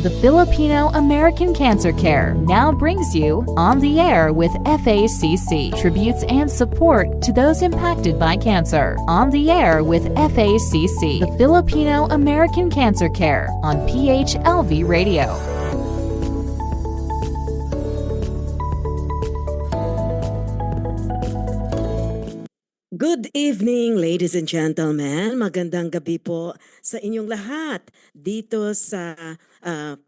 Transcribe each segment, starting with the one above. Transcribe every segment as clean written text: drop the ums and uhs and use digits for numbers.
The Filipino-American Cancer Care now brings you On the Air with FACC, tributes and support to those impacted by cancer. On the Air with FACC, the Filipino-American Cancer Care on PHLV Radio. Good evening, ladies and gentlemen. Magandang gabi po sa inyong lahat dito sa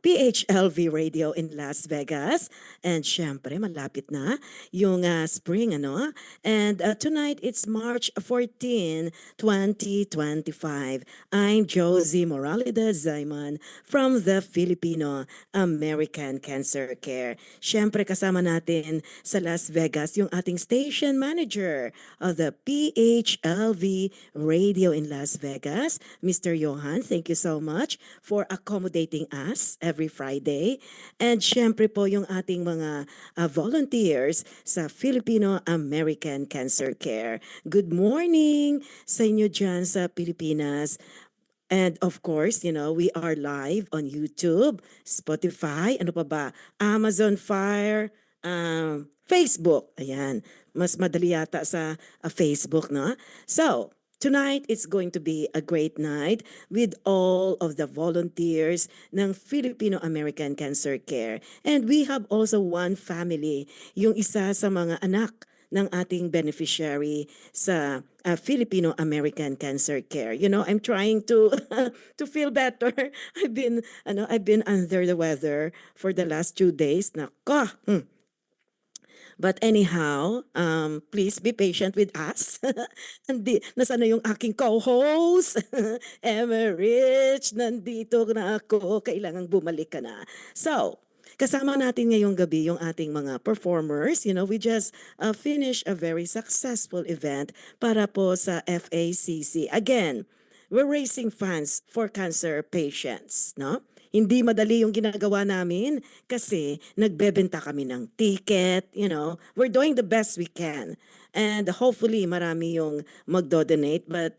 PHLV Radio in Las Vegas. And syempre, malapit na yung spring, ano? And tonight, it's March 14, 2025. I'm Josie Moralidez Zayman from the Filipino-American Cancer Care. Syempre, kasama natin sa Las Vegas yung ating station manager of the PHLV Radio in Las Vegas, Mr. Johan. Thank you so much for accommodating us every Friday. And syempre po yung ating mga volunteers sa Filipino-American Cancer Care. Good morning sa inyo dyan sa Pilipinas. And of course, we are live on YouTube, Spotify, ano pa ba? Amazon Fire, Facebook. Ayan. Mas madali yata sa Facebook, no? So, tonight it's going to be a great night with all of the volunteers ng Filipino-American Cancer Care. And we have also one family, yung isa sa mga anak ng ating beneficiary sa Filipino-American Cancer Care. I'm trying to to feel better. I've been under the weather for the last 2 days. Nako. But anyhow, please be patient with us. Nasaan na yung aking co-host? Emerich, nandito na ako. Kailangang bumalik ka na. So, kasama natin ngayong gabi yung ating mga performers. We just finished a very successful event para po sa FACC. Again, we're raising funds for cancer patients, no? Hindi madali yung ginagawa namin kasi nagbebenta kami ng ticket, We're doing the best we can. And hopefully marami yung magdo-donate. But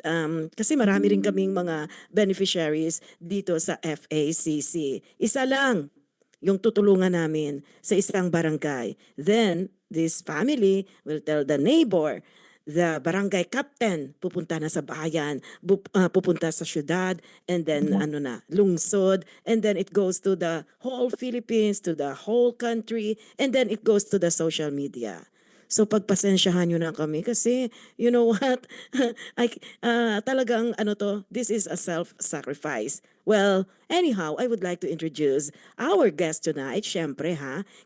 kasi marami rin kaming mga beneficiaries dito sa FACC. Isa lang yung tutulungan namin sa isang barangay. Then, this family will tell the neighbor, the barangay captain pupunta na sa bayan, pupunta sa syudad, and then lungsod, and then it goes to the whole Philippines, to the whole country, and then it goes to the social media. So pagpasensyahan nyo na kami kasi you know what? Talagang this is a self-sacrifice. Well, anyhow, I would like to introduce our guest tonight. Syempre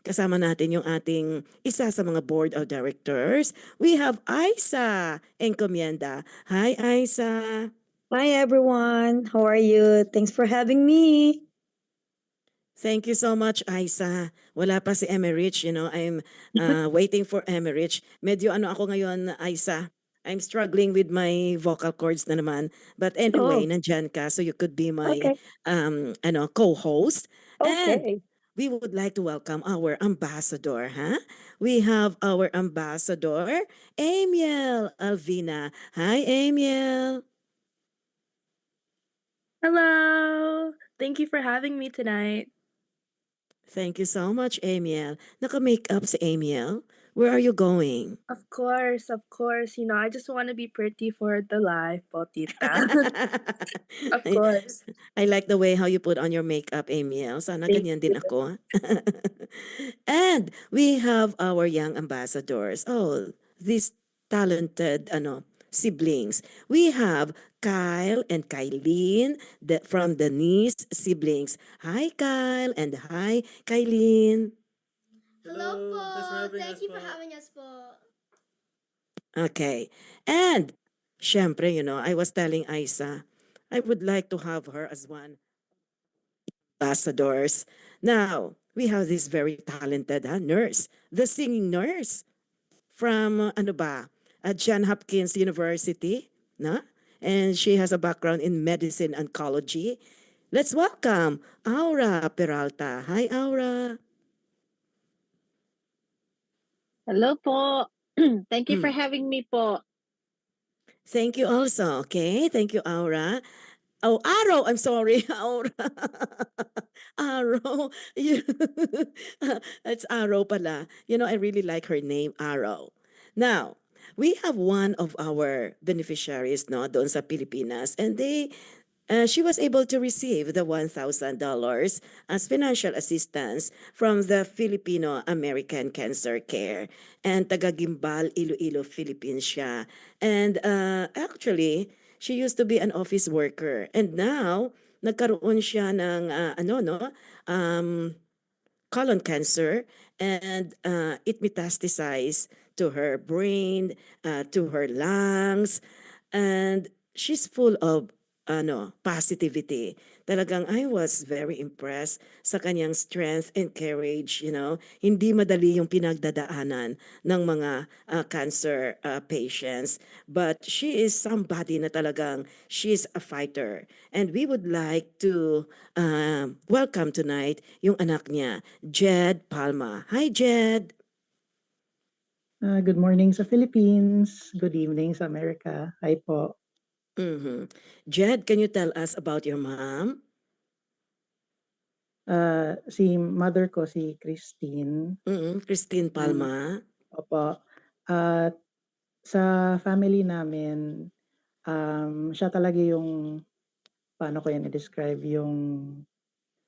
kasama natin yung ating isa sa mga board of directors. We have Aisa Encomienda. Hi, Aisa. Hi everyone, how are you? Thanks for having me. Thank you so much, Aisa. Wala pa si Emerich, I'm waiting for Emerich. Medyo ako ngayon, Aisa. I'm struggling with my vocal cords na naman. But anyway, nandyan ka, so you could be my co-host. And Okay. we would like to welcome our ambassador, We have our ambassador, Amiel Alvina. Hi, Amiel. Hello. Thank you for having me tonight. Thank you so much, Amiel. Naka-makeup si Amiel. Where are you going? Of course. I just want to be pretty for the live, potita. Of course. I like the way how you put on your makeup, Amiel. Sana Thank ganyan din you. ako. And we have our young ambassadors. Oh, these talented siblings. We have Kyle and Kylene from the niece siblings. Hi, Kyle, and hi, Kylene. Hello po. Thanks for Thank you for having having us po. us po. Okay. And, syempre, I was telling Aisa, I would like to have her as one ambassadors. Now, we have this very talented nurse, the singing nurse from, John Hopkins University, no? And she has a background in medicine oncology. Let's welcome Aura Peralta. Hi, Aura. Hello po. Thank you for having me po. Thank you also, okay? Thank you, Aura. Oh, Arrow. I'm sorry. Aura. Arrow. It's Arrow pala. I really like her name, Arrow. Now, we have one of our beneficiaries no doon sa Pilipinas, and she was able to receive the $1,000 as financial assistance from the Filipino American Cancer Care, and taga-Gimbal, Iloilo, Philippines siya. And actually, she used to be an office worker, and now nagkaroon siya ng colon cancer, and it metastasized to her brain, to her lungs, and she's full of positivity. Talagang I was very impressed sa kanyang strength and courage. Hindi madali yung pinagdadaanan ng mga cancer patients, but she is somebody na talagang she's a fighter. And we would like to welcome tonight yung anak niya, Jed Palma. Hi, Jed. Good morning sa Philippines. Good evening sa America. Hi po. Mm-hmm. Jed, can you tell us about your mom? Si mother ko, si Christine. Christine Palma. Opo. At sa family namin, siya talaga yung, paano ko yan i-describe, yung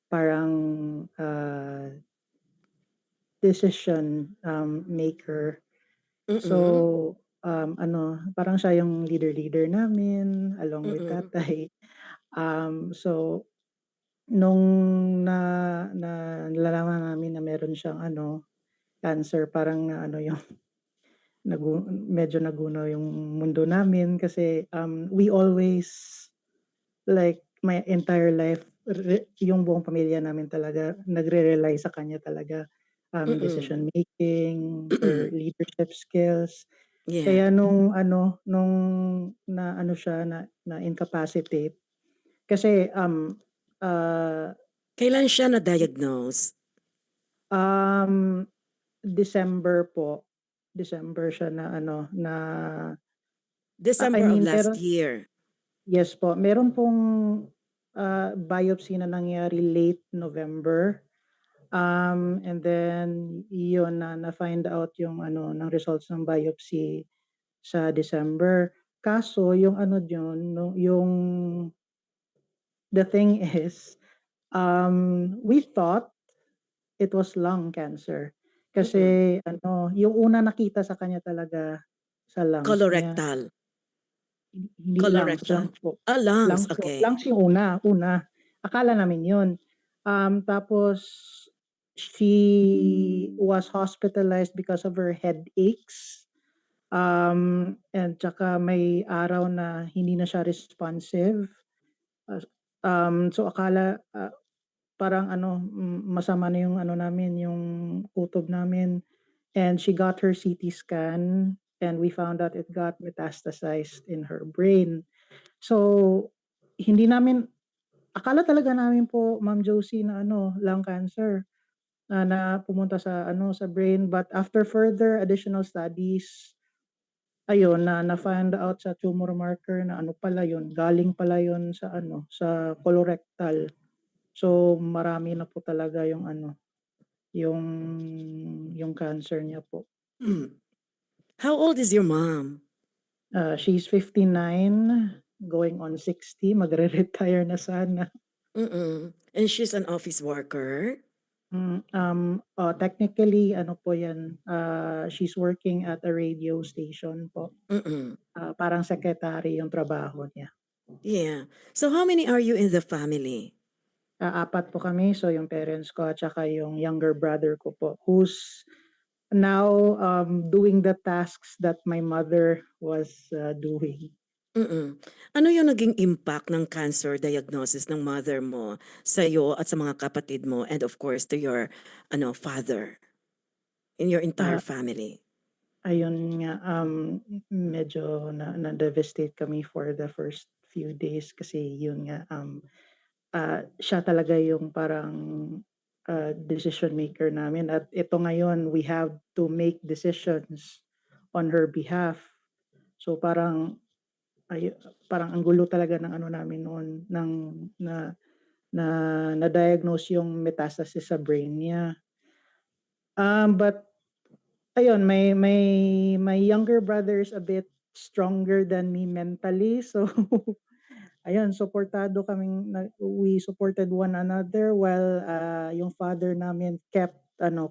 parang decision maker. So, parang siya yung leader namin along with tatay. So, nung nalalaman namin na meron siyang cancer, parang yung medyo nagunaw yung mundo namin kasi we always, like my entire life, yung buong pamilya namin talaga nagre-rely sa kanya talaga, decision making, her leadership skills. Yeah. Kaya nung siya na incapacitate kasi Kailan siya na-diagnose? December po. December siya na na December of last year. Yes po. Meron pong biopsy na nangyari late November. And then yun na-find out yung ng results ng biopsy sa December. Kaso yung yung the thing is, we thought it was lung cancer. Kasi yung una nakita sa kanya talaga sa lungs niya. Colorectal. Hindi Colorectal. lungs po. Lungs, Po. okay. Lungs yung una. Akala namin yun. Tapos, she was hospitalized because of her headaches. And tsaka may araw na hindi na siya responsive. So akala parang masama na yung namin, yung kutob namin. And she got her CT scan and we found out it got metastasized in her brain. So hindi namin, akala talaga namin po, Ma'am Josie, na lung cancer na pumunta sa sa brain, but after further additional studies, ayun na-find out sa tumor marker na pala yun, galing pala yun sa sa colorectal. So marami na po talaga yung yung cancer niya po. How old is your mom? She's 59, going on 60, magre-retire na sana. And she's an office worker? Technically po yan, she's working at a radio station po. Parang secretary yung trabaho niya. Yeah. So how many are you in the family? 4 po kami, so yung parents ko at saka yung younger brother ko po, who's now doing the tasks that my mother was doing. Ano yung naging impact ng cancer diagnosis ng mother mo sa iyo at sa mga kapatid mo, and of course to your father in your entire family? Ayun nga, medyo na-devastate kami for the first few days kasi yun nga, siya talaga yung parang decision maker namin, at ito ngayon we have to make decisions on her behalf. So parang ay parang ang gulo talaga ng ano namin noon ng na na na-diagnose yung metastasis sa brain niya. But ayun, my younger brother is a bit stronger than me mentally. So ayun, suportado kaming we supported one another while yung father namin kept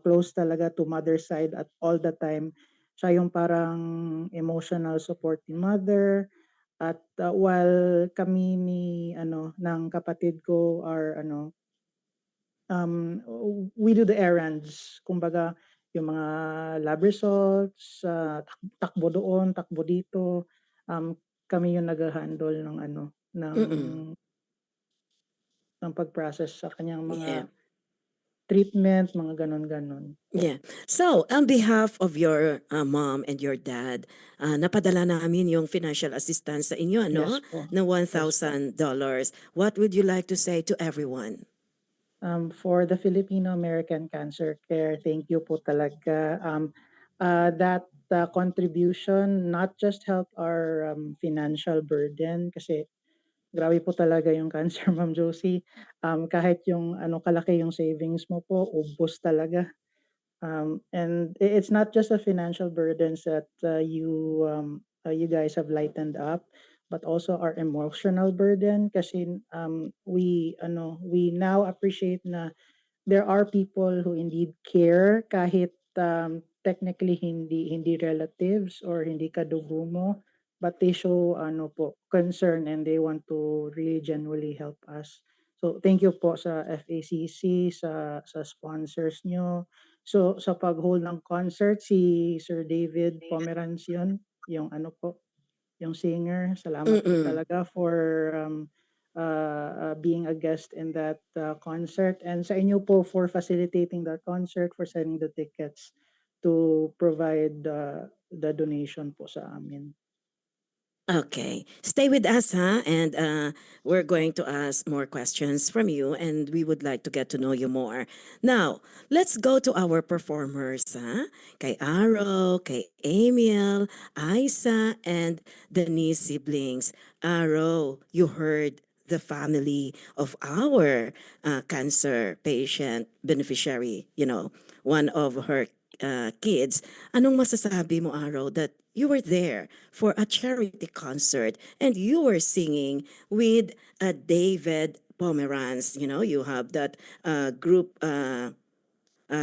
close talaga to mother's side at all the time. Siya yung parang emotional support ni mother at while kami ni ng kapatid ko are um, we do the errands. Kumbaga, yung mga lab results, takbo doon, takbo dito. Kami yung nag-handle ng Mm-mm. ng pag-process sa kanyang Yeah. mga treatment, mga ganon-ganon. Yeah. So, on behalf of your mom and your dad, napadala namin yung financial assistance sa inyo, ano? Yes po. Na Yes po. $1,000. What would you like to say to everyone? For the Filipino-American Cancer Care, thank you po talaga. That contribution not just helped our financial burden kasi grabe po talaga yung cancer, Ma'am Josie. Kahit yung kalaki yung savings mo po, ubos talaga. And it's not just the financial burdens that you guys have lightened up, but also our emotional burden kasi we now appreciate na there are people who indeed care kahit technically hindi relatives or hindi kadugo mo, but they show concern and they want to really genuinely help us. So thank you po sa FACC, sa sponsors nyo. So sa pag-hold ng concert, si Sir David Pomeranz yun, yung yung singer. Salamat po Mm-mm. talaga for being a guest in that concert. And sa inyo po for facilitating that concert, for sending the tickets to provide the donation po sa amin. Okay. Stay with us, huh? And we're going to ask more questions from you, and we would like to get to know you more. Now, let's go to our performers, huh? Kay Aro, kay Emil, Isa, and Denise siblings. Aro, you heard the family of our cancer patient beneficiary, one of her kids. Anong masasabi mo, Aro, that you were there for a charity concert and you were singing with David Pomeranz? You have that group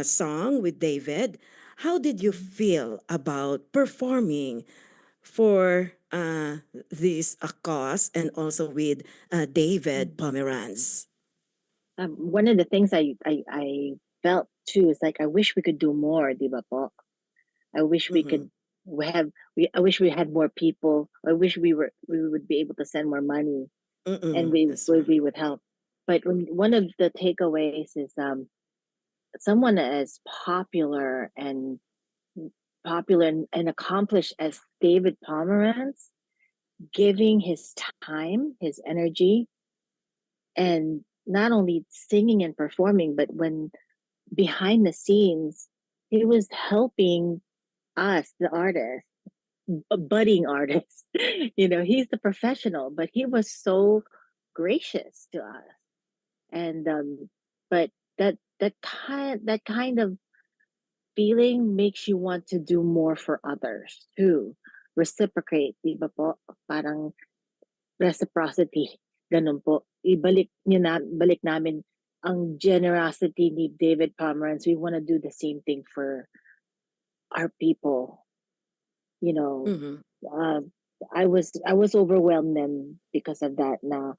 song with David. How did you feel about performing for this cause and also with David Pomeranz? One of the things I felt too is like I wish we could do more, di ba po? I wish we could I wish we had more people. I wish we would be able to send more money and That's right. we would help. But one of the takeaways is someone as popular and accomplished as David Pomeranz giving his time, his energy, and not only singing and performing, but when behind the scenes, he was helping us, the artists, budding artists. He's the professional, but he was so gracious to us. And but that kind of feeling makes you want to do more for others too. Reciprocate, di ba po? Parang reciprocity. Ganun po. Balik namin ang generosity ni David Pomeranz. We want to do the same thing for our people. I was overwhelmed then because of that. Now,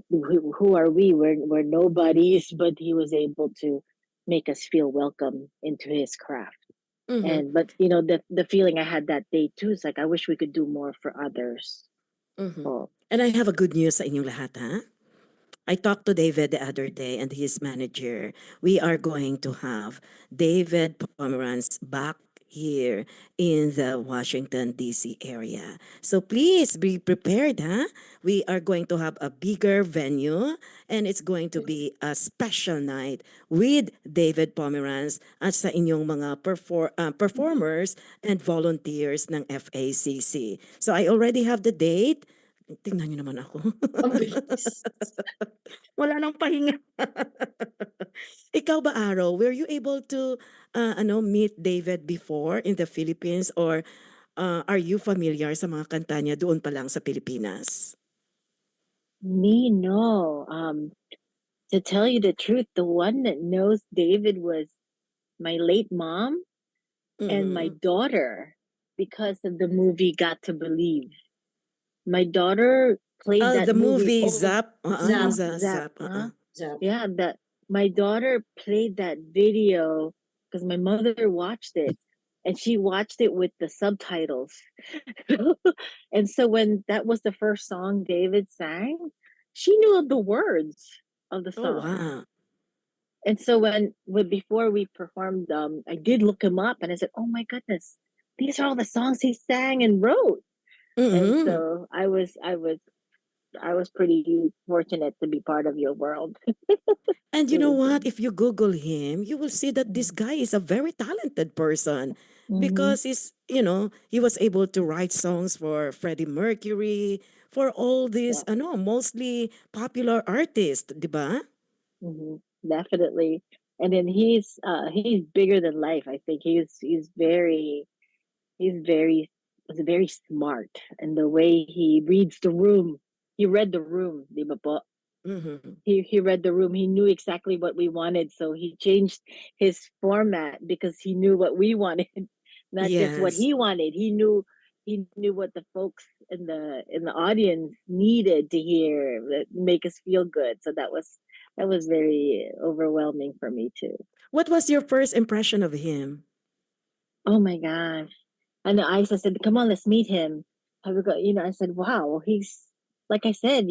who are we? We're nobodies, but he was able to make us feel welcome into his craft. But the feeling I had that day too is like I wish we could do more for others. Oh. And I have a good news sa inyong lahat, ha? I talked to David the other day and his manager. We are going to have David Pomeranz back here in the Washington, D.C. area. So please be prepared, huh? We are going to have a bigger venue and it's going to be a special night with David Pomeranz at sa inyong mga performers and volunteers ng FACC. So I already have the date. Tingnan niyo naman ako. Ang bilis. Wala nang pahinga. Ikaw ba, Aro, were you able to meet David before in the Philippines, or are you familiar sa mga kanta niya doon pa lang sa Pilipinas? Me, no. To tell you the truth, the one that knows David was my late mom and my Mhm. daughter because of the movie Got to Believe. My daughter played Oh, that the movie movie over Zap, yung Zap. Zap, Zap, huh? Zap. Yeah, that my daughter played that video because my mother watched it and she watched it with the subtitles. And so when that was the first song David sang, she knew the words of the Oh, song. wow. And so when before we performed, I did look him up and I said, "Oh my goodness, these are all the songs he sang and wrote." And Mhm. so I was pretty fortunate to be part of your world. And you It know was what? good. If you Google him, you will see that this guy is a very talented person Mm-hmm. because he was able to write songs for Freddie Mercury, for all these, Yeah. mostly popular artists, di ba? Mm-hmm. Definitely. And then he's bigger than life. I think he's very smart, and the way he reads the room. He read the room, di ba po? Mhm. He read the room. He knew exactly what we wanted, so he changed his format because he knew what we wanted, not just what Yes. he wanted. He knew what the folks in the audience needed to hear that make us feel good. So that was very overwhelming for me too. What was your first impression of him? Oh my gosh. And I said, come on, let's meet him. I said, wow, he's like I said,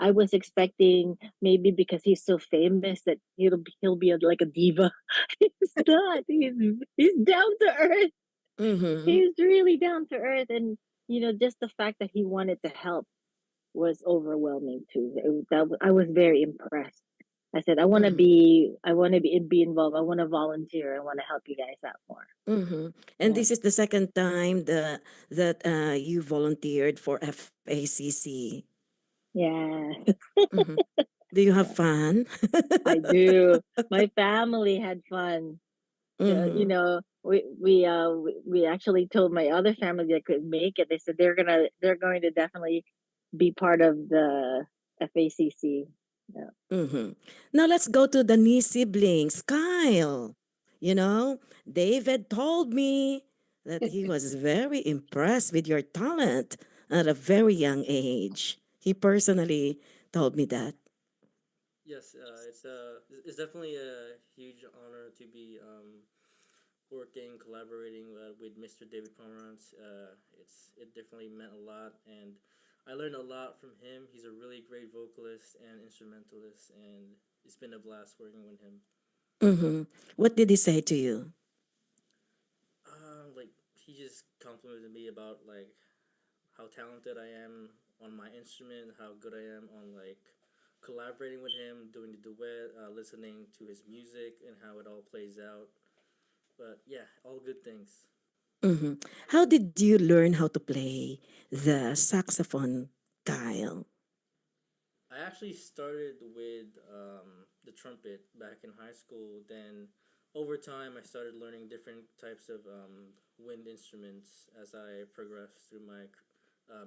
I was expecting maybe because he's so famous that he'll be like a diva. He's not. He's down to earth. Mhm. He's really down to earth, and just the fact that he wanted to help was overwhelming too. I was very impressed. I said, Mhm. I want to be involved. I want to volunteer. I want to help you guys out more. Mhm. And Yeah. this is the second time that you volunteered for FACC. Yeah. Mhm. Do you have fun? I do. My family had fun. Mhm. We actually told my other family that could make it. They said they're going to definitely be part of the FACC. Yeah. Mhm. Now let's go to the knee siblings. Kyle, David told me that he was very impressed with your talent at a very young age. He personally told me that. Yes, it's definitely a huge honor to be working, collaborating with Mr. David Pomerantz. It definitely meant a lot, and I learned a lot from him. He's a really great vocalist and instrumentalist, and it's been a blast working with him. Mhm. What did he say to you? Like he just complimented me about like how talented I am on my instrument, how good I am on like collaborating with him, doing the duet, listening to his music, and how it all plays out. But yeah, all good things. Mhm. How did you learn how to play the saxophone, Kyle? I actually started with the trumpet back in high school. Then, over time, I started learning different types of wind instruments as I progressed through my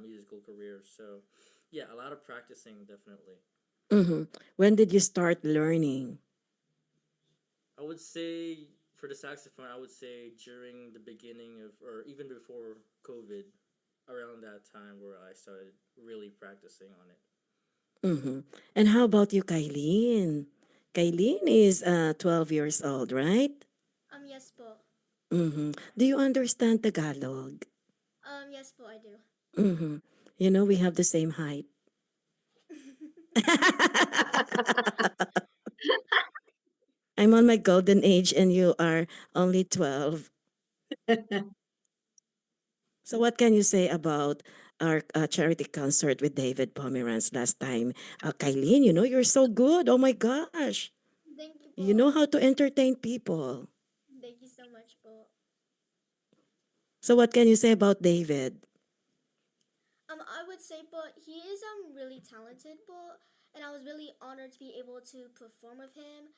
musical career. So, yeah, a lot of practicing, definitely. Mhm. When did you start learning? I would say for the saxophone, I would say during the beginning of, or even before COVID, around that time where I started really practicing on it. Mhm. And how about you, Kylene? Kylene is 12 years old, right? Yes po. Mhm. Do you understand Tagalog? Yes po, I do. Mhm. We have the same height. I'm on my golden age and you are only 12. So what can you say about our charity concert with David Pomeranz last time? Kylene, you're so good. Oh my gosh. Thank you You know po. how to entertain people. Thank you so much po. So what can you say about David? I would say, but he is really talented, but and I was really honored to be able to perform with him.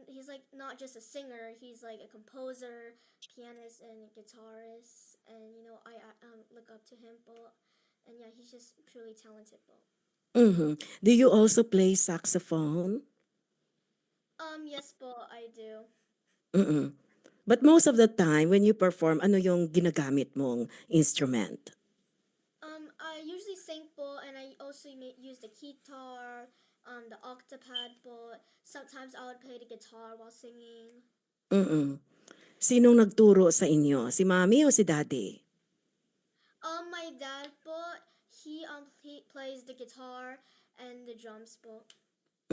He's like not just a singer; he's like a composer, pianist, and guitarist. And I look up to him, but and yeah, he's just truly talented, but. Mm-hmm. Do you also play saxophone? Yes, but I do. Mm-mm. But most of the time, when you perform, ano yung ginagamit mong instrument? I usually sing po, and I also use the guitar, the octopad po. Sometimes I would play the guitar while singing. Mm-mm. Sinong nagturo sa inyo? Si mami o si daddy? My dad po, he plays the guitar and the drums po.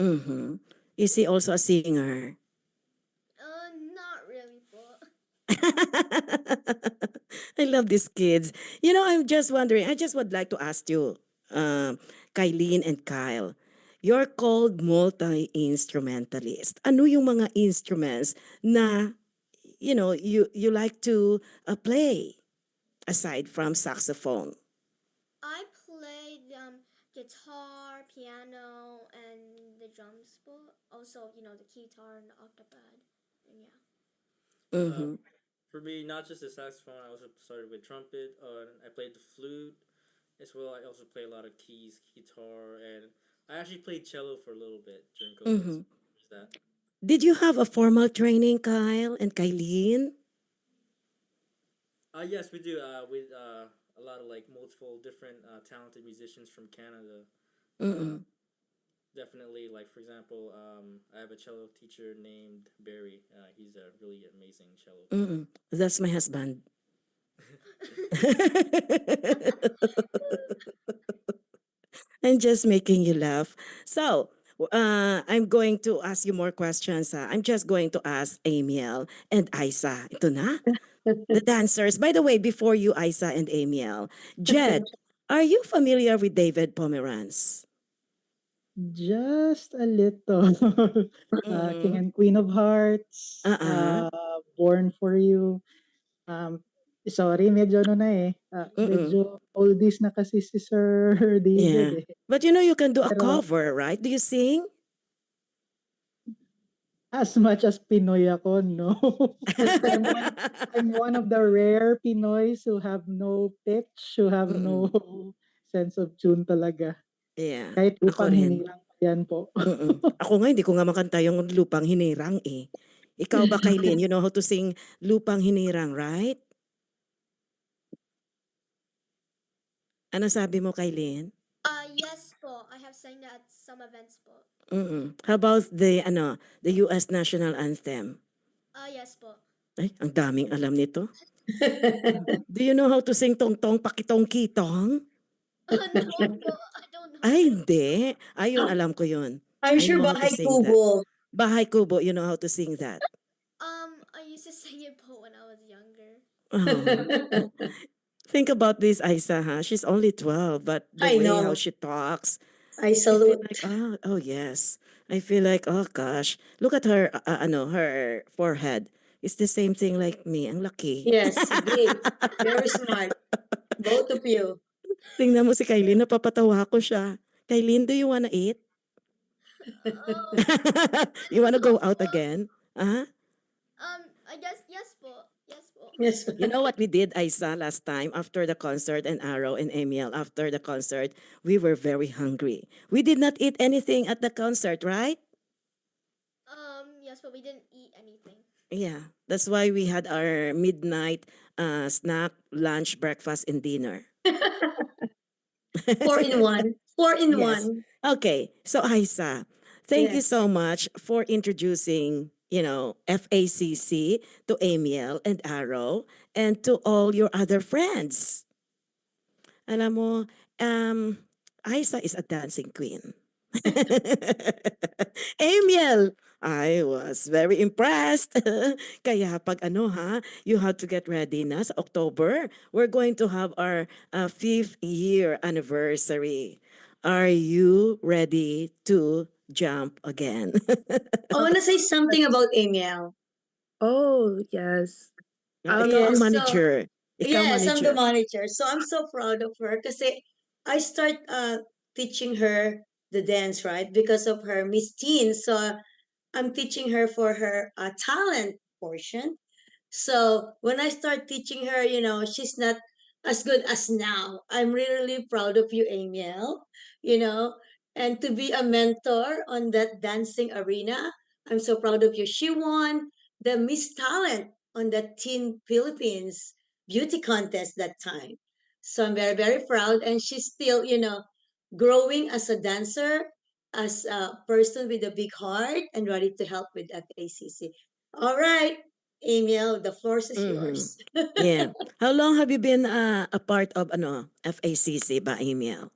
Mm-hmm. Is he also a singer? Not really po. I love these kids. You know, I'm just wondering, I just would like to ask you, Kylene and Kyle, you're called multi-instrumentalist. Ano yung mga instruments na, you like to play aside from saxophone? I played guitar, piano, and the drums po. Also, the guitar and the octopad. And yeah. Mm-hmm. For me, not just the saxophone, I also started with trumpet. I played the flute as well. I also play a lot of keys, guitar, and I actually played cello for a little bit during COVID. Mm-hmm. So there's that. Did you have a formal training, Kyle and Kylene? Yes, we do. With a lot of like multiple different talented musicians from Canada. Mm-mm. Definitely, like for example, I have a cello teacher named Barry. He's a really amazing cello player. Mm-mm. That's my husband. I'm just making you laugh. So, I'm going to ask you more questions. I'm just going to ask Amiel and Isa. Ito na, the dancers. By the way, before you, Isa and Amiel, Jed, are you familiar with David Pomeranz? Just a little. King Mm-hmm. and Queen of Hearts, Uh-uh. Born for You. Um, Sorry, medyo ano na eh. Mm-mm. Medyo oldies na kasi si Sir David Yeah. eh. But you can do a Pero cover, right? Do you sing? as much as Pinoy ako, no. I'm one I'm one of the rare Pinoys who have no pitch, who have no Mm-mm. sense of tune talaga. Yeah. Kahit Ako upang rin. hinirang pa yan po. Mm. Ako nga, hindi ko nga makanta yung Lupang Hinirang eh. Ikaw ba, Kailin? You know how to sing Lupang Hinirang, right? Ano sabi mo, Kailin? Yes po. I have sang that at some events po. How about the US National Anthem? Yes po. Ay, ang daming alam nito. Do you know how to sing Tong Tong Pakitong Kitong? No po. I don't know Ay, that. hindi. Ayun, alam ko yun. I'm I sure know how to Bahay sing that. Kubo. Bahay Kubo, you know how to sing that. I used to sing it po when I was younger. Oh. Think about this, Isa, huh? She's only 12, but the I way how know. she talks, I I feel salute. like, oh yes. I feel like, oh gosh, look at her, her forehead. It's the same thing like me. Ang laki. Yes, big. Very smart. Both of you. Tingnan mo si Kailin, napapatawa ko siya. Kailin, do you wanna eat? Oh, You wanna no go out po. again? Uh-huh. I guess yes po. Yes po. Yes. You know what we did, Isa, last time after the concert, and Arrow and Emil, after the concert, we were very hungry. We did not eat anything at the concert, right? Yes, but we didn't eat anything. Yeah, that's why we had our midnight snack, lunch, breakfast, and dinner. 4 in 1. 4 in Yes. 1. Okay. So, Isa, thank you Yes. so much for introducing, FACC to Amiel and Arrow and to all your other friends. Alam mo, Isa is a dancing queen. Amiel, I was very impressed. Kaya pag you have to get ready na sa October. We're going to have our 5th year anniversary. Are you ready to jump again? I want to say something about Amiel. Oh, yes. Ikaw Yes, ang so manager. Ikaw yes, I'm the manager. manager. So I'm so proud of her kasi I start teaching her the dance, right? Because of her Miss Teen. So I'm teaching her for her talent portion. So when I start teaching her, she's not as good as now. I'm really proud of you, Amiel, you know, and to be a mentor on that dancing arena. I'm so proud of you. She won the Miss Talent on the Teen Philippines beauty contest that time. So I'm very, very proud. And she's still, growing as a dancer, as a person with a big heart and ready to help with FACC. All right, Emil, the floor is Mhm. yours. Yeah. How long have you been a part of FACC ba, Emil?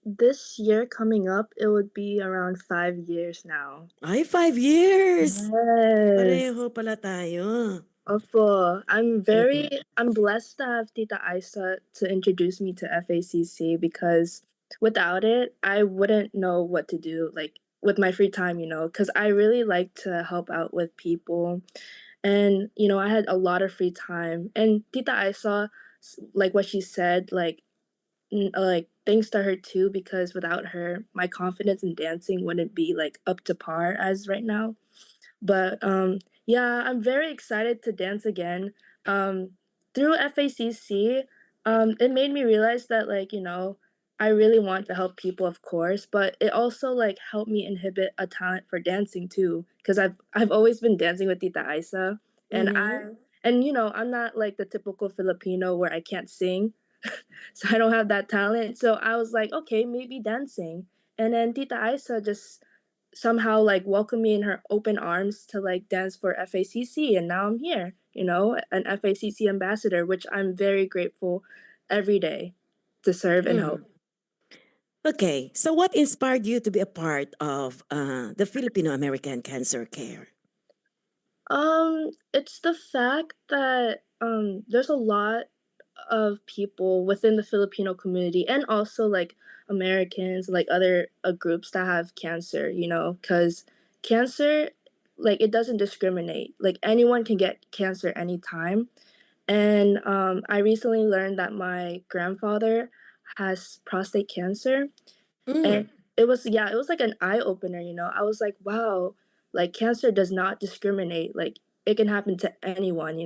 This year coming up, it would be around 5 years now. Ay, 5 years! Yes. Pareho pala tayo. Opo, Mm. I'm blessed to have Tita Isa to introduce me to FACC because without it, I wouldn't know what to do, like with my free time, because I really like to help out with people. And, I had a lot of free time. And Tita Isa, like what she said, like thanks to her too, because without her, my confidence in dancing wouldn't be like up to par as right now. But yeah, I'm very excited to dance again. Through FACC, it made me realize that I really want to help people, of course, but it also like helped me inhibit a talent for dancing too, because I've always been dancing with Tita Isa, and Mm-hmm. I'm not like the typical Filipino where I can't sing, so I don't have that talent. So I was like, okay, maybe dancing, and then Tita Isa just somehow like welcomed me in her open arms to like dance for FACC, and now I'm here, an FACC ambassador, which I'm very grateful every day to serve and help. Mhm. Okay, so what inspired you to be a part of the Filipino American Cancer Care? It's the fact that there's a lot of people within the Filipino community and also like Americans, like other groups that have cancer, because cancer, like it doesn't discriminate. Like anyone can get cancer anytime. And I recently learned that my grandfather has prostate cancer, Mm. and it was like an eye opener, I was like, wow, like cancer does not discriminate. Like it can happen to anyone,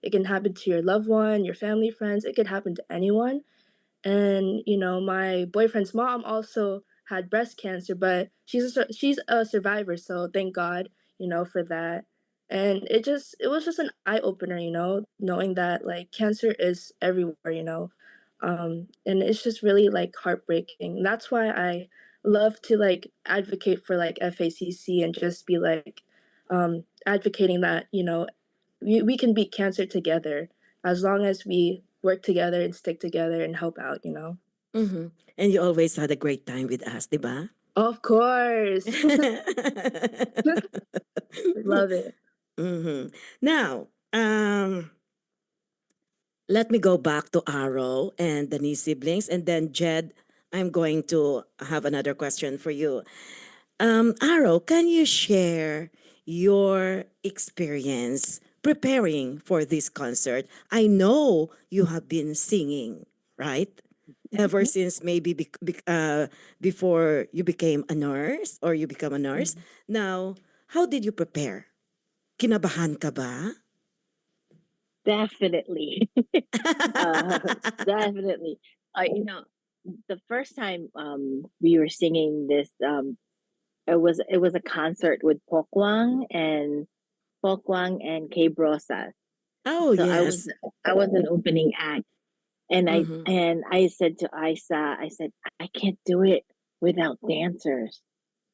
it can happen to your loved one, your family, friends, it could happen to anyone. And my boyfriend's mom also had breast cancer, but she's a survivor, so thank God, for that. And it was just an eye opener, knowing that like cancer is everywhere, and it's just really like heartbreaking. That's why I love to like advocate for like FACC and just be like advocating that we can beat cancer together as long as we work together and stick together and help out, Mhm. And you always had a great time with us, di ba? Of course. Love it. Mhm. Now, let me go back to Arrow and the knee siblings, and then Jed, I'm going to have another question for you. Arrow, can you share your experience preparing for this concert? I know you have been singing, right? Ever since maybe before you became a nurse or you become a nurse. Now, how did you prepare? Kinabahan ka ba? Definitely. uh, definitely. The first time we were singing this, it was a concert with Pokwang and K Brosas. Oh, So yes. I was an opening act, and Mm-hmm. I said to Isa, I said, I can't do it without dancers.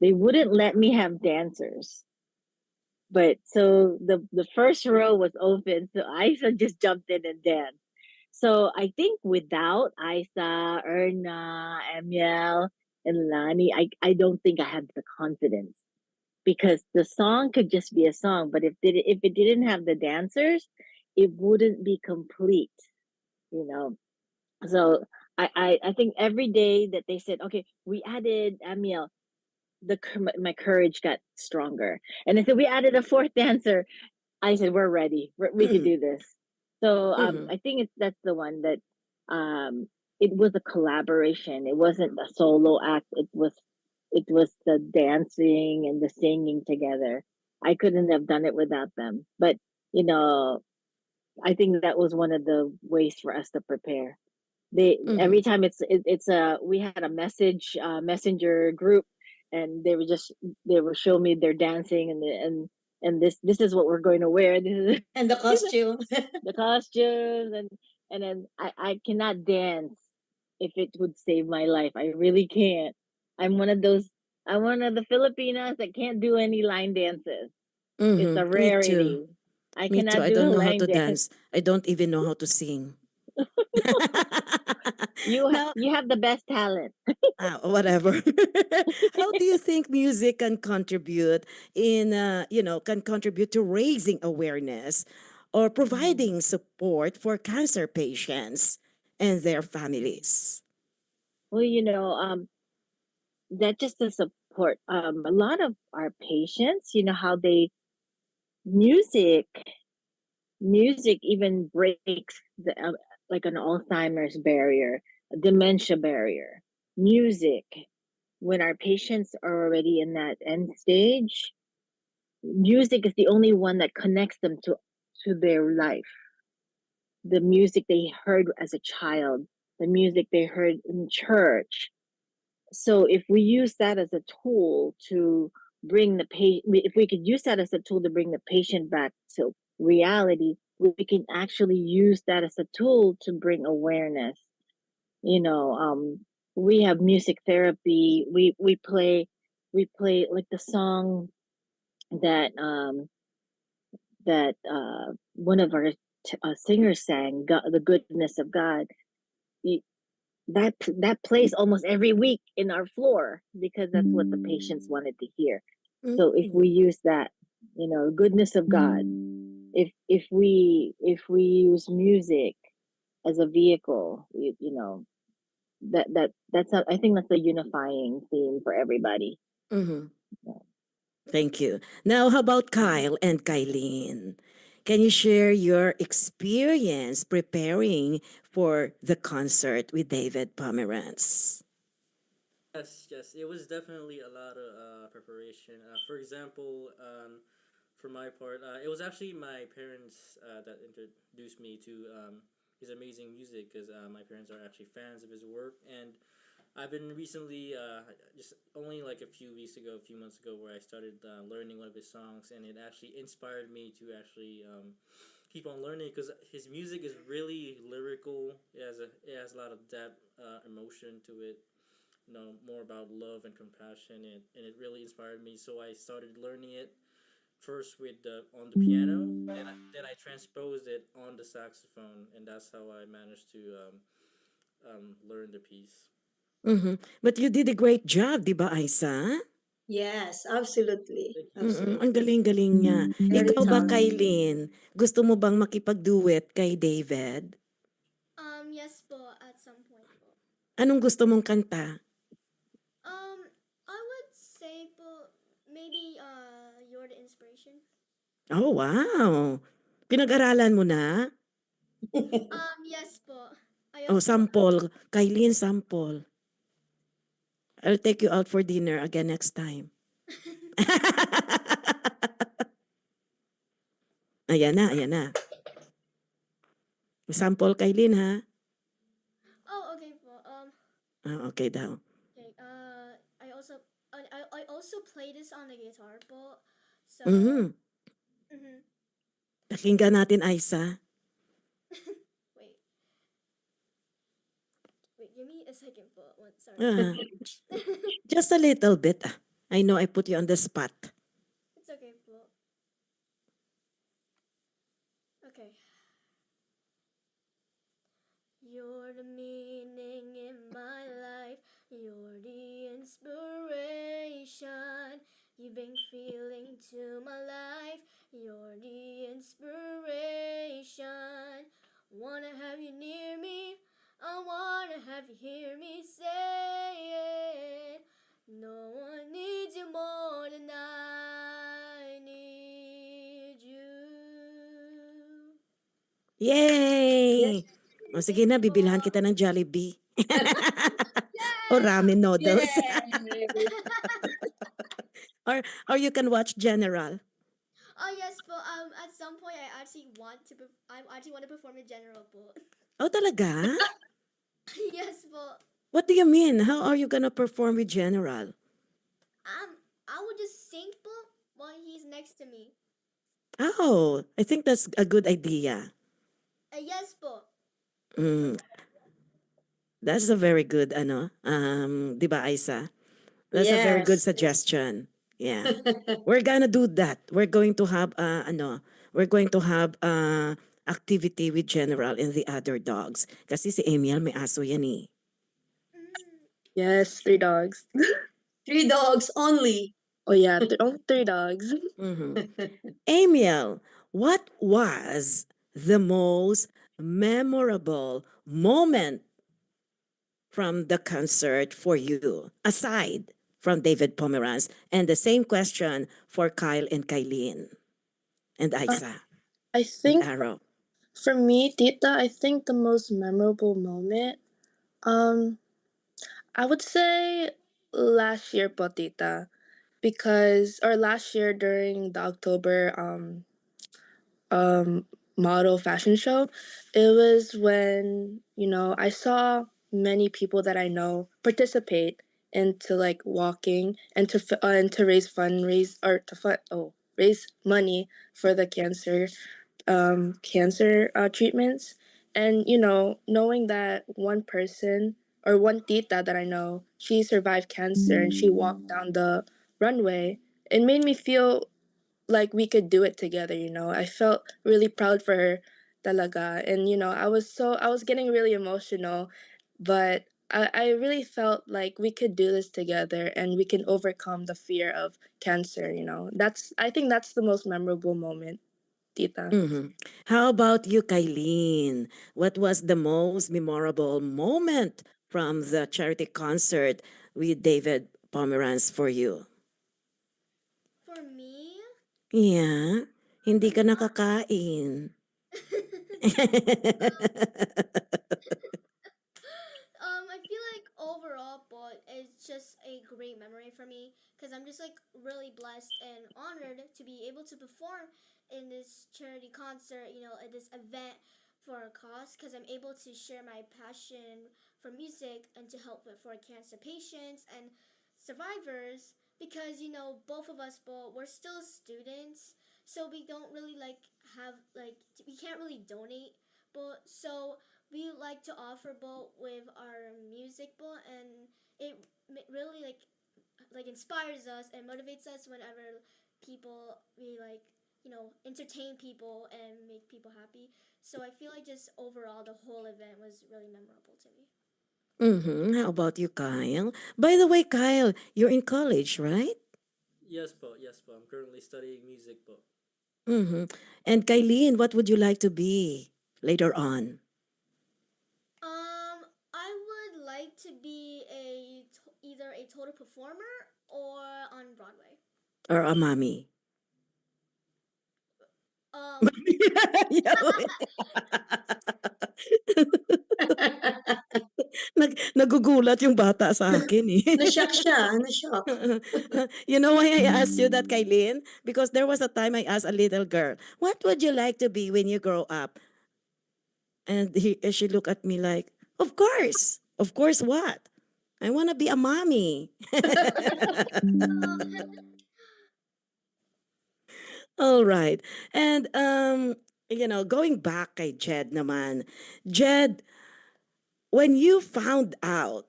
They wouldn't let me have dancers. But so the first row was open, so Isa just jumped in and danced. So I think without Isa, Erna, Emiel, and Lani, I don't think I had the confidence, because the song could just be a song, but if it didn't have the dancers, it wouldn't be complete, you know. So I think every day that they said, okay, we added Amiel, my courage got stronger, and they said we added a fourth dancer. I said we're ready, we can do this. So Mm-hmm. I think that's the one that it was a collaboration. It wasn't a solo act. It was the dancing and the singing together. I couldn't have done it without them. But you know, I think that was one of the ways for us to prepare. They Mm-hmm. every time it's a we had a messenger group, and they were showing me their dancing, and this is what we're going to wear. This is And the these are costume. the costumes, and then I cannot dance if it would save my life. I really can't. I'm one of those. I'm one of the Filipinas that can't do any line dances. It's a Mm-hmm. Me too. rarity. I Me too. cannot I do don't a know how line to dance. dance. I don't even know how to sing. Now, You have the best talent. whatever. How do you think music can contribute can contribute to raising awareness or Mhm. providing support for cancer patients and their families? Well, that just to support a lot of our patients, how they music music even breaks like an Alzheimer's barrier, a dementia barrier. Music, when our patients are already in that end stage, music is the only one that connects them to their life. The music they heard as a child, the music they heard in church. So if we use that as a tool to bring the patient, if we could use that as a tool to bring the patient back to reality, we can actually use that as a tool to bring awareness. You know, we have music therapy. We play like the song that one of our singers sang, God, "The Goodness of God." Y- that plays almost every week in our floor because that's what the patients wanted to hear. So if Mm. we use that, goodness of God, if we use music as a vehicle, I think that's a unifying theme for everybody. Mm-hmm. Thank you. Now, how about Kyle and Kylene? Can you share your experience preparing for the concert with David Pomeranz? Yes, yes, it was definitely a lot of preparation. For example, for my part, it was actually my parents that introduced me to his amazing music because my parents are actually fans of his work, and I've been recently, just only like a few weeks ago, a few months ago, where I started learning one of his songs, and it actually inspired me to actually keep on learning because his music is really lyrical. It has a lot of depth, emotion to it. More about love and compassion, and it really inspired me. So I started learning it first with on the piano, then I transposed it on the saxophone, and that's how I managed to learn the piece. Mm-hmm. But you did a great job, di ba, Aisa? Yes, absolutely. Thank you. Ang Absolutely. galing-galing niya. Very Ikaw ba, talented. Kylene? Gusto mo bang makipag-duet kay David? Yes po, at some point po. Anong gusto mong kanta? I would say po, maybe You're the Inspiration. Oh, wow. Pinag-aralan mo na? Yes po. I Oh, also sample. Kylene, sample. I'll take you out for dinner again next time. Ayan na, ayan na. Sample, Kylene, ha? Oh, okay po. Okay daw. Okay. I also play this on the guitar po. So, Mhm. mhm. Pakinggan natin, Aisa. Wait. Wait, give me a second po. Sorry. Ah, just a little bit. I know I put you on the spot. It's okay po. Okay. You're the meaning in my life. You're the inspiration. You bring feeling to my life. You're the inspiration. Wanna have you near me. I wanna have you hear me say it. No one needs you more than I need you. Yes. Yay! O sige Thank na, you po. bibilhan kita ng Jollibee. Or ramen noodles. Yay! Or you can watch General. Oh yes, but at some point I actually want to perform in general po. Oh, talaga? Yes po. What do you mean? How are you gonna perform with General? I would just sing po while he's next to me. Oh, I think that's a good idea. Yes po. Mm, that's a very good, di ba, Isa? That's a very good Yes. suggestion. Yeah. We're gonna do that. We're going to have, we're going to have activity with General and the other dogs. Kasi si Emil may aso yan eh. Mm. Yes, three dogs. Three dogs only. Oh yeah, only three dogs. Mhm. Emil, what was the most memorable moment from the concert for you, aside from David Pomeranz? And the same question for Kyle and Kylene and Uh, Isa I and think Arrow. for me, Tita, I think the most memorable moment, um, I would say last year po, Tita, because or last year during the October um model fashion show, it was when I saw many people that I know participate into like walking and to raise fundraise or to raise money for the cancer treatments. And knowing that one person or one tita that I know, she survived cancer and she walked down the runway, it made me feel like we could do it together. I felt really proud for her talaga. And I was getting really emotional, but I really felt like we could do this together and we can overcome the fear of cancer. I think that's the most memorable moment, Tita. Mhm. How about you, Kylene? What was the most memorable moment from the charity concert with David Pomeranz for you? For me, Yeah, hindi I'm ka not. nakakain. I feel like overall, but it's just a great memory for me because I'm just like really blessed and honored to be able to perform in this charity concert, at this event for a cause because I'm able to share my passion for music and to help with for cancer patients and survivors because both of us both we're still students, so we don't really like have like we can't really donate, but so we like to offer both with our music both, and it really like inspires us and motivates us whenever people we like entertain people and make people happy. So I feel like just overall the whole event was really memorable to me. Mm-hmm. How about you, Kyle? By the way, Kyle, you're in college, right? Yes po, yes po. I'm currently studying music po. Mm-hmm. And Kylene, what would you like to be later on? I would like to be either a total performer or on Broadway. Or a mommy? Um, Yeah. Nagugulat yung bata sa akin eh. Na-shock siya, na-shock. You know why I asked you that, Kylene? Because there was a time I asked a little girl, what would you like to be when you grow up? And she looked at me like, of course. Of course what? I want to be a mommy. All right. And, going back kay Jed naman. Jed, when you found out,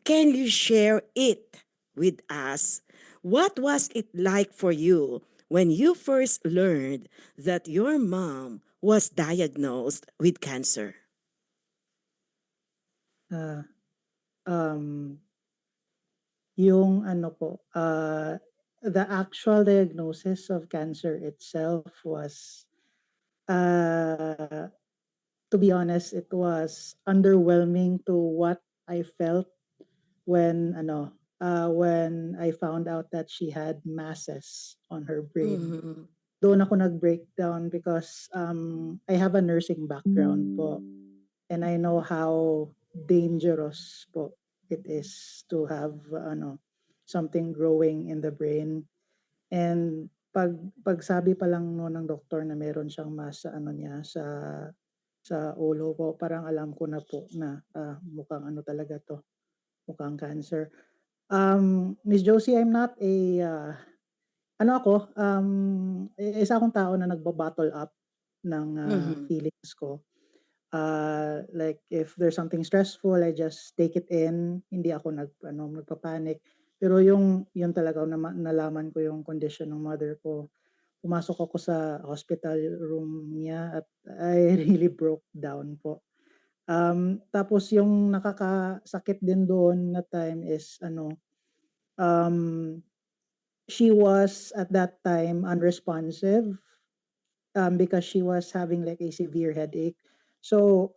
can you share it with us? What was it like for you when you first learned that your mom was diagnosed with cancer? Ah, um, yung ano po, the actual diagnosis of cancer itself was, uh, to be honest, it was underwhelming to what I felt when I found out that she had masses on her brain. Mhm. Doon ako nag-breakdown because I have a nursing background po, and I know how dangerous po it is to have something growing in the brain. And pagsabi pa lang no ng doktor na meron siyang mass sa ano niya sa ulo po, parang alam ko na po na mukhang ano talaga to, mukhang cancer. Miss Josie, I'm not a ano ako, isa akong tao na nagba-bottle up ng Mhm. feelings ko. Like if there's something stressful, I just take it in. Hindi ako nagpa-panic. Pero yung talaga nalaman ko yung condition ng mother ko. Pumasok ako sa hospital room niya at I really broke down po. Tapos yung nakakasakit din doon na time is um, she was at that time unresponsive because she was having like a severe headache. So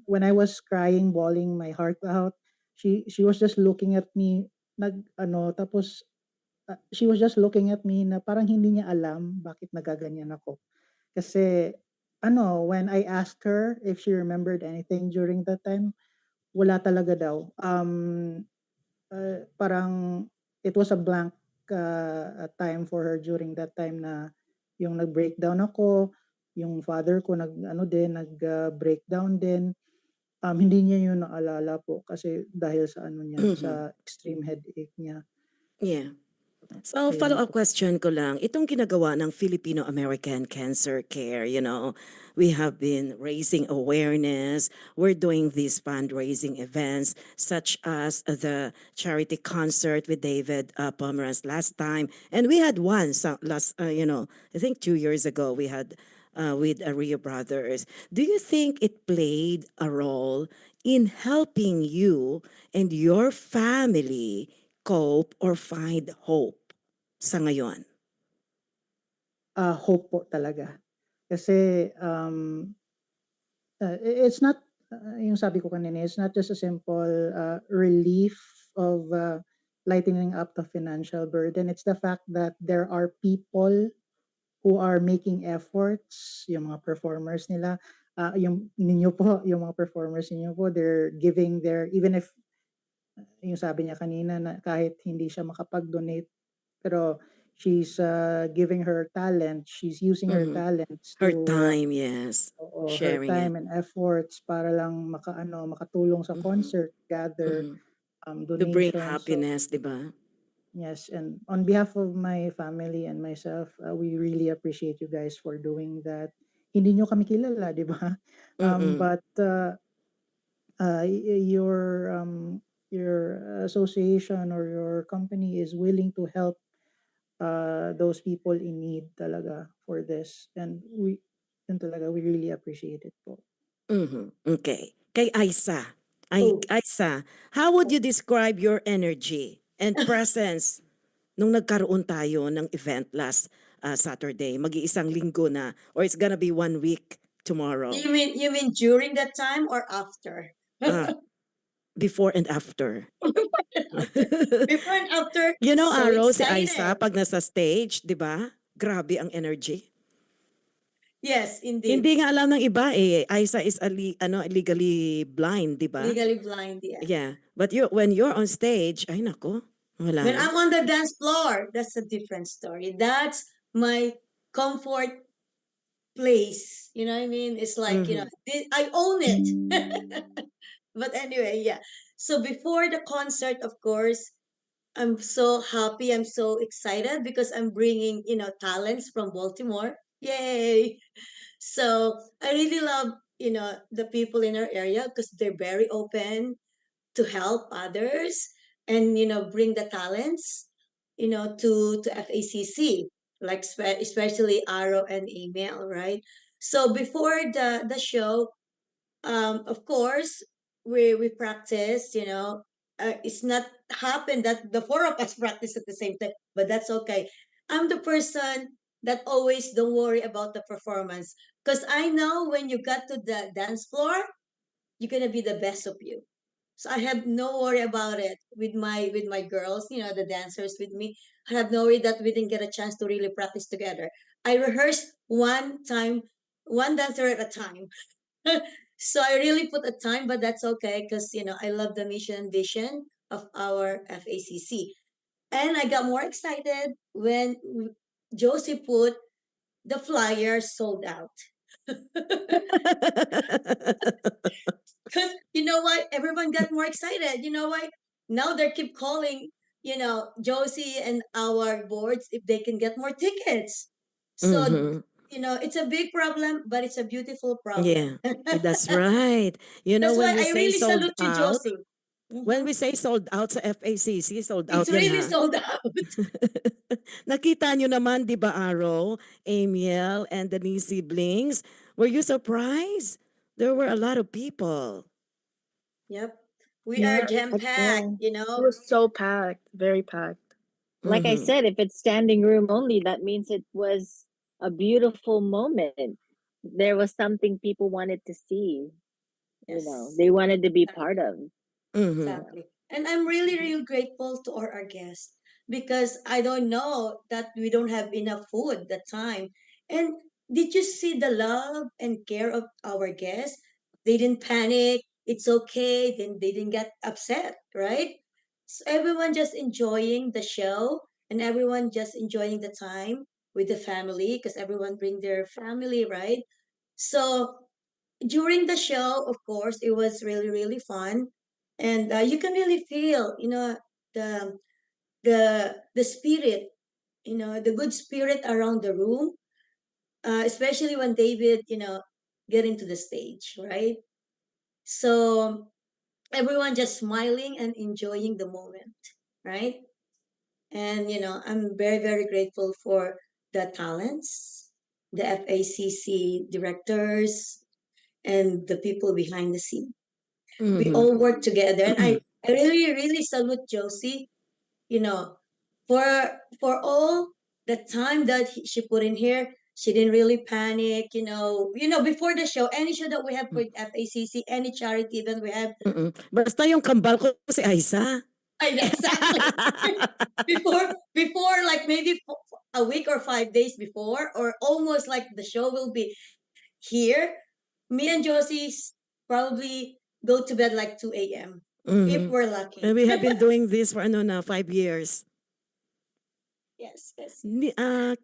when I was crying, bawling my heart out, she was just looking at me tapos she was just looking at me na parang hindi niya alam bakit nagaganyan ako. Kasi when I asked her if she remembered anything during that time, wala talaga daw. Parang it was a blank time for her during that time na yung nag-breakdown ako, yung father ko nag-breakdown din. Hindi niya yun naalala po kasi dahil sa niya, Mhm. sa extreme headache niya. Yeah. So, Ayun follow-up po. question ko lang, itong ginagawa ng Filipino-American Cancer Care, we have been raising awareness. We're doing these fundraising events such as the charity concert with David Pomeranz last time. And we had one last, I think 2 years ago, we had with Rio Brothers. Do you think it played a role in helping you and your family cope or find hope sa ngayon? Hope po talaga. Kasi it's not yung sabi ko kanina, it's not just a simple relief of lightening up the financial burden. It's the fact that there are people who are making efforts, yung mga performers nila, yung ninyo po, yung mga performers ninyo po, they're giving their, even if yung sabi niya kanina na kahit hindi siya makapag-donate, pero she's giving her talent, she's using her Mhm. talents Her to time, yes. her Sharing it. time and efforts para lang makatulong sa Mhm. concert, gather Mhm. To bring donations. So happiness, di ba? yes, and on behalf of my family and myself, we really appreciate you guys for doing that. Hindi nyo kami kilala, di ba? Mm-mm. But your association or your company is willing to help those people in need talaga for this, and we really appreciate it po. Mhm. Okay. Kay Aisa. Oh, Aisa, how would you describe your energy and presence nung nagkaroon tayo ng event last Saturday? Mag-iisang linggo na or it's gonna be 1 week tomorrow. you mean during that time or after? Ah, before and after. After. Before and after, so Aro, si Aisa, excited. pag nasa stage, di ba? Grabe ang energy. Yes, indeed. Hindi nga alam ng iba eh. Aisa is legally blind, di ba? Legally blind, yeah. Yeah. But when you're on stage, ay nako, wala When na. I'm on the dance floor, that's a different story. That's my comfort place. You know what I mean? It's like, Mhm. I own it. But anyway, yeah. So before the concert, of course, I'm so happy. I'm so excited because I'm bringing, talents from Baltimore. Yay! So I really love, the people in our area because they're very open to help others and, bring the talents, to FACC, like especially Aro and Email, right? So before the show, of course, we practice. It's not happened that the four of us practice at the same time, but that's okay. I'm the person that always don't worry about the performance because I know when you got to the dance floor, you're gonna be the best of you. So I have no worry about it with my girls, the dancers with me. I have no worry that we didn't get a chance to really practice together. I rehearsed one time, one dancer at a time. So I really put a time, but that's okay because I love the mission and vision of our FACC. And I got more excited when Josie put the flyer sold out. Because you know why? Everyone got more excited. You know why? Now they keep calling, Josie and our boards if they can get more tickets. So, Mm-hmm. it's a big problem, but it's a beautiful problem. Yeah, that's right. You know, That's when why we I say really sold salute you, out, Josie. when Mhm. we say sold out sa FACC, sold It's out yan really ha. sold out. Nakita nyo naman, di ba, Aro, Amiel, and the Lee siblings? Were you surprised? There were a lot of people. Yep. We are Yeah, jam packed, Yeah. it was so packed, very packed. Like I Mm-hmm. said, if it's standing room only, that means it was a beautiful moment. There was something people wanted to see, Yes. they wanted to be part Exactly. of. Mm-hmm. Yeah. Exactly. And I'm really, really grateful to our guests because I don't know that we don't have enough food that time. And did you see the love and care of our guests? They didn't panic. It's okay. Then they didn't get upset, right? So everyone just enjoying the show and everyone just enjoying the time with the family because everyone bring their family, right? So during the show, of course, it was really, really fun, and you can really feel, the the spirit, the good spirit around the room, especially when David, get into the stage, right? So everyone just smiling and enjoying the moment, right? And I'm very, very grateful for the talents, the FACC directors, and the people behind the scene. We Mm-hmm. all work together, and I really, really salute Josie, you know for all the time that she put in here. She didn't really panic, before the show, any show that we have for FACC, any charity event we have. Mm-mm. Basta yung kambal ko si Aiza. I know exactly. Before, like maybe a week or 5 days before, or almost like the show will be here, me and Josie probably go to bed like 2 a.m. if Mm-hmm. we're And lucky. we have been doing this for 5 years. Yes, yes.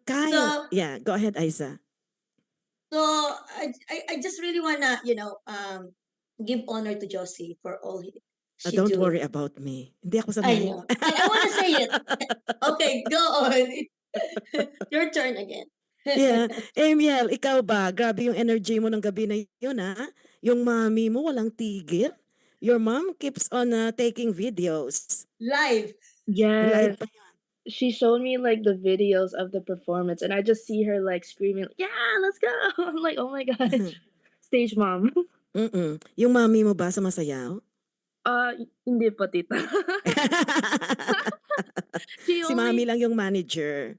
Kyle, So, yeah, go ahead, Aiza. I just really wanna, give honor to Josie for all she Don't do. worry about me. Hindi ako I sanay. know, and I wanna say it. Okay, go on. Your turn again. Yeah. Amiel, ikaw ba? Grabe yung energy mo ng gabi na yun, ha? Yung mami mo walang tigil. Your mom keeps on taking videos. Live. Live Yes, pa she showed me like the videos of the performance, and I just see her like screaming, "Yeah, let's go!" I'm like, "Oh my yan. gosh, stage mom." Mm-mm. Yung mami mo ba sumasayaw? Hindi po tita. She Si mami only lang yung manager.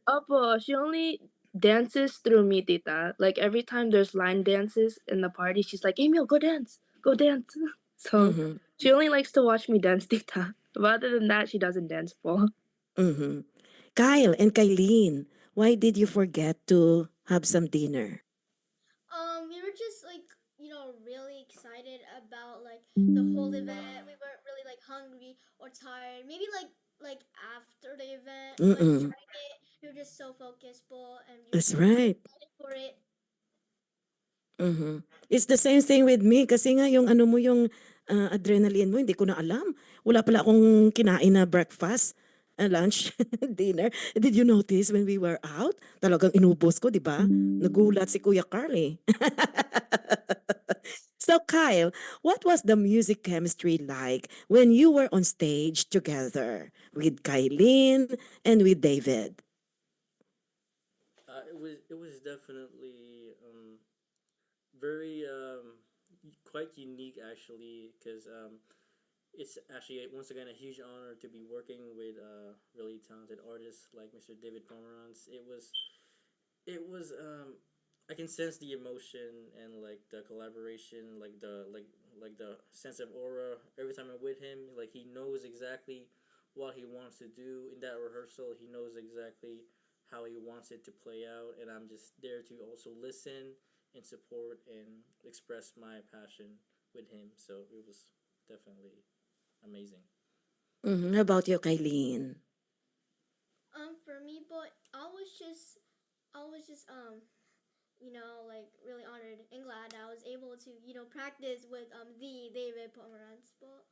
she only dances through me, tita. Like every time there's line dances in the party, she's like, "Emil, go dance, go dance." So Mhm. she only likes to watch me dance, tita. But other than that, she doesn't dance po. Mhm. Kyle and Kylene, why did you forget to have some dinner? We were just like, really excited about like the whole event. We weren't really like hungry or tired. Maybe like after the event, like Mm-mm. during it, we were just so focused, and we were That's so right. excited for it. Mhm. It's the same thing with me kasi nga yung ano mo yung adrenaline mo hindi ko na alam. Wala pala akong kinain na breakfast, lunch, dinner. Did you notice when we were out? Talagang inubos ko, 'di ba? Nagulat si Kuya Carl eh. So Kyle, what was the music chemistry like when you were on stage together with Kylene and with David? It was definitely very quite unique actually because it's actually once again a huge honor to be working with really talented artists like Mr. David Pomeranz. It was I can sense the emotion and like the collaboration, like the sense of aura every time I'm with him. Like he knows exactly what he wants to do in that rehearsal. He knows exactly how he wants it to play out, and I'm just there to also listen and support and express my passion with him. So it was definitely amazing. How about you, Kylene? For me, but I was just like really honored and glad I was able to practice with the David Pomeranz. But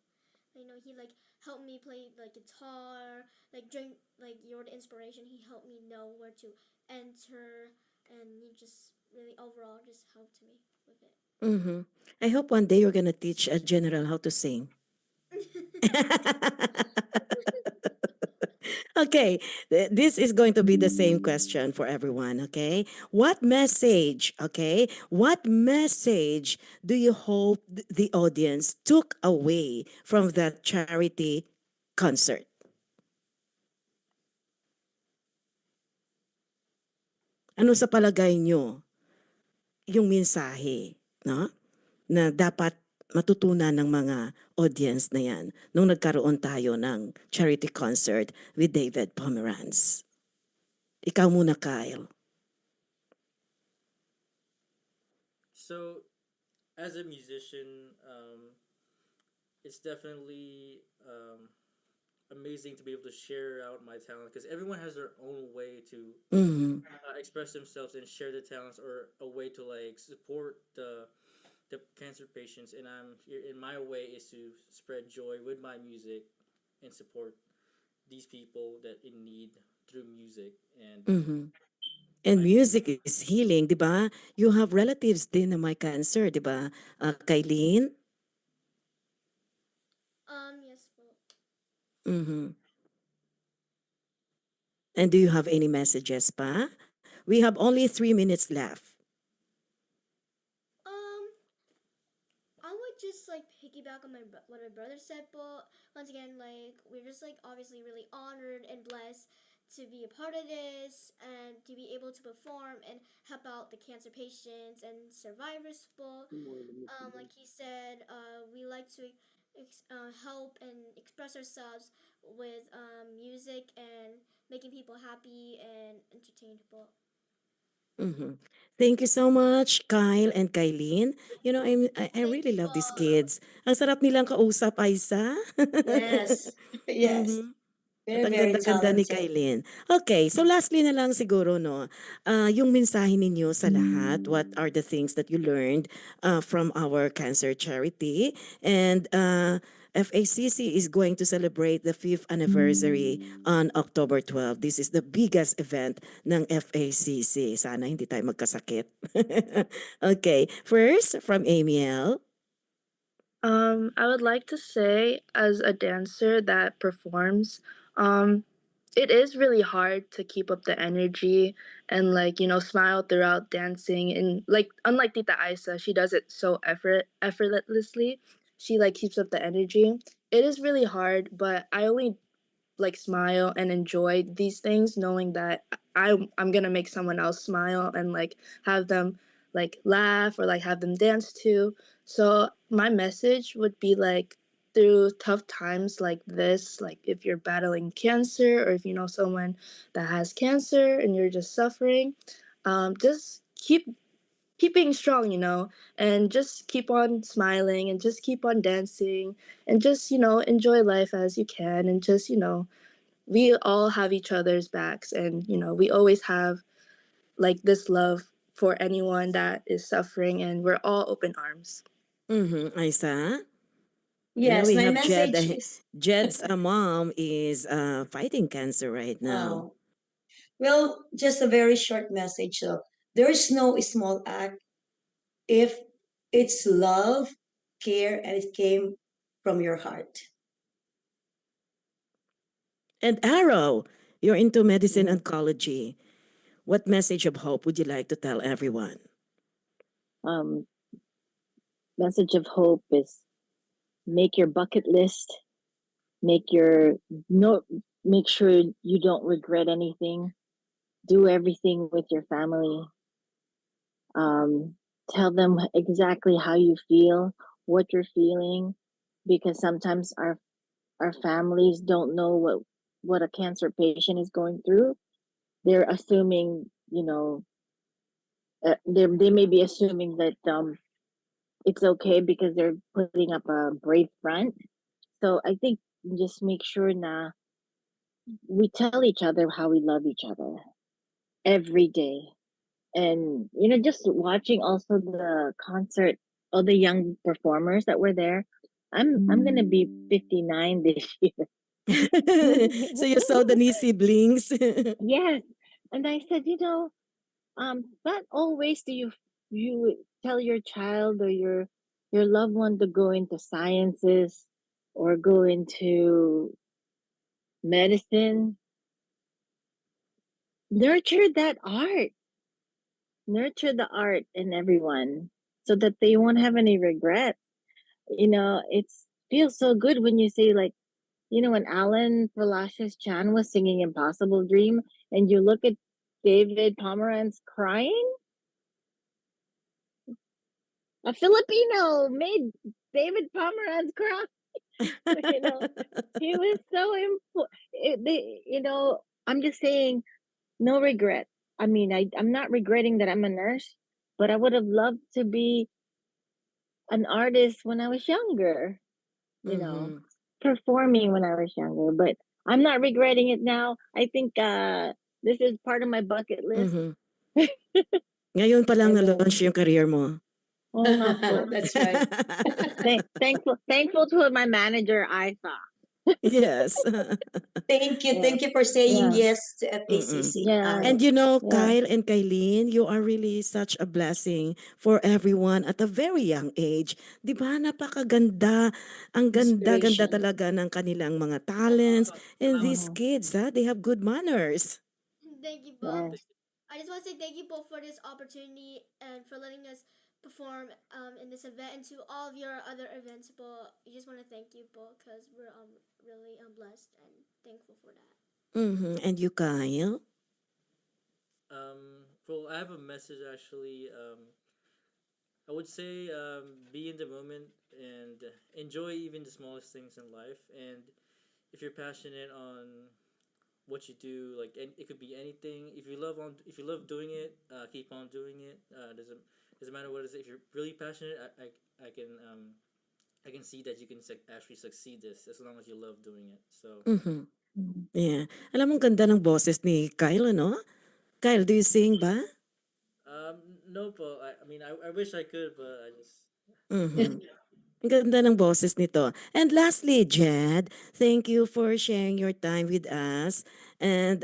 he like helped me play like guitar, like during like your inspiration. He helped me know where to enter, and he just really overall just helped me with it. Mm-hmm. I hope one day you're gonna teach a general how to sing. Okay, this is going to be the same question for everyone, okay? What message do you hope the audience took away from that charity concert? Ano sa palagay nyo yung mensahe, no? Na dapat matutunan ng mga audience na yan nung nagkaroon tayo ng charity concert with David Pomeranz. Ikaw muna, Kyle. So as a musician, it's definitely amazing to be able to share out my talent because everyone has their own way to Mhm. express themselves and share their talents, or a way to like support the cancer patients. And I'm here, in my way is to spread joy with my music and support these people that in need through music. And Mhm. And my music is healing, di ba? You have relatives din na may cancer, di ba? Kylene? Yes, but Mhm. And do you have any messages pa? We have only 3 minutes left. um I would just like piggyback on what my brother said, but once again, like we're just like obviously really honored and blessed to be a part of this and to be able to perform and help out the cancer patients and survivors. But like he said, we like to help and express ourselves with music and making people happy and entertained. But Mhm. Thank you so much, Kyle and Kylene. You know, I thank really you, love these Paul. kids. Ang sarap nilang kausap, Aisa. Yes. Yes. Mhm. At Very, ang very ganda-ganda ni talented. Kylene. Okay, so lastly na lang siguro, no, yung mensahe ninyo sa lahat, what are the things that you learned from our cancer charity? And FACC is going to celebrate the 5th anniversary on October 12. This is the biggest event ng FACC. Sana hindi tayo magkasakit. Okay, first from Amiel. I would like to say, as a dancer that performs, it is really hard to keep up the energy and like smile throughout dancing. And like unlike Tita Isa, she does it so effortlessly. She like keeps up the energy. It is really hard, but I only like smile and enjoy these things knowing that I'm gonna make someone else smile and like have them like laugh or like have them dance too. So my message would be like through tough times like this, like if you're battling cancer or if you know someone that has cancer and you're just suffering, just keep being strong, and just keep on smiling and just keep on dancing and just enjoy life as you can, and just we all have each other's backs, and we always have like this love for anyone that is suffering, and we're all open arms. Aisa? You know, Yes, we my have Jed. message is, Jed's mom is fighting cancer right now. oh, well, just a very short message. So there's no small act if it's love, care, and it came from your heart. And Arrow, you're into medicine Mhm. oncology. What message of hope would you like to tell everyone? Um, Message of hope is make your bucket list, make your no make sure you don't regret anything. Do everything with your family. Tell them exactly how you feel, what you're feeling, because sometimes our families don't know what a cancer patient is going through. They're assuming, they may be assuming that it's okay because they're putting up a brave front. So I think just make sure na we tell each other how we love each other every day. And just watching also the concert, all the young performers that were there. I'm gonna be 59 this year. So you saw the knee siblings. Yes. And I said, not always do you tell your child or your loved one to go into sciences or go into medicine. Nurture that art. Nurture the art in everyone so that they won't have any regrets. It's feels so good when you say like, when Alan Palacios Chan was singing Impossible Dream and you look at David Pomeranz crying. A Filipino made David Pomeranz cry. He was so important. I'm just saying, no regret. I mean, I'm not regretting that I'm a nurse, but I would have loved to be an artist when I was younger, Mhm. performing when I was younger, but I'm not regretting it now. I think this is part of my bucket list. Mhm. Ngayon pa lang And na-launch yung career mo. oo nga po. That's right. Thankful to my manager, Isa. Yes. Thank you. Yeah. Thank you for saying Yeah. yes to Mm-mm. FACC. Yeah. And Yeah. Kyle and Kylene, you are really such a blessing for everyone at a very young age. Di ba? Napakaganda. Ang ganda-ganda Inspiration. talaga ng kanilang mga talents. And these Mhm. kids, they have good manners. Thank you, Oh, po. Yeah. thank you. I just want to say thank you both for this opportunity and for letting us perform in this event and to all of your other events. But I just want to thank you both because we're really blessed and thankful for that. And you, Kyle? Well, I have a message actually. I would say be in the moment and enjoy even the smallest things in life. And if you're passionate on what you do, like it could be anything. If you love doing it, keep on doing it. Doesn't matter what it is. If you're really passionate, I can see that you can actually succeed this as long as you love doing it. So Mhm. Mhm. Yeah. Alam mo, ang ganda ng boses ni Kyle, ano? Kyle, do you sing ba? no, but I mean I wish I could, but I just Mhm. Ang ganda ng boses nito. And lastly, Jed, thank you for sharing your time with us. And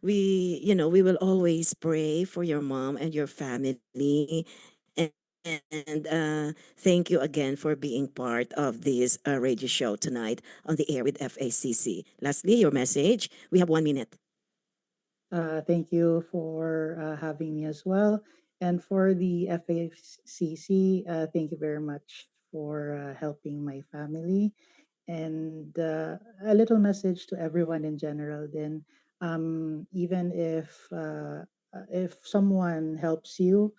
we will always pray for your mom and your family. And thank you again for being part of this radio show tonight on the air with FACC. Lastly, your message. We have 1 minute. Thank you for having me as well. And for the FACC, thank you very much for helping my family. And a little message to everyone in general then, even if someone helps you,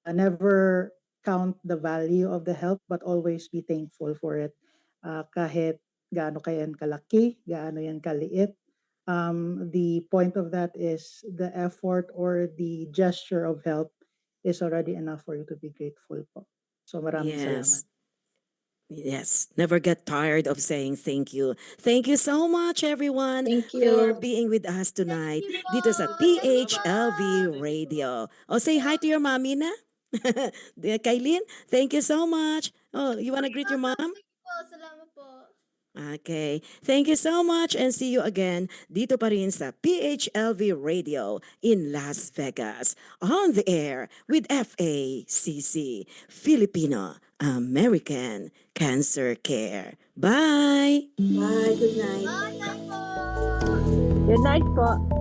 never count the value of the help, but always be thankful for it. Kahit gaano kayan kalaki, gaano yan kaliit, the point of that is the effort or the gesture of help is already enough for you to be grateful po. So maraming salamat. Yes. Yes, never get tired of saying thank you. Thank you so much, everyone, Thank for you. being with us Thank tonight you, dito sa po. Thank you, po. PHLV Radio. Oh, say hi to your mommy na. Kailin, thank you so much. Oh, you want to greet your Salamat. mom? Thank you po. Salamat po. Okay. Thank you so much and see you again dito pa rin sa PHLV Radio in Las Vegas. On the air with FACC, Filipino American Cancer Care. Bye! Bye. Good night. Bye, po. Good night po.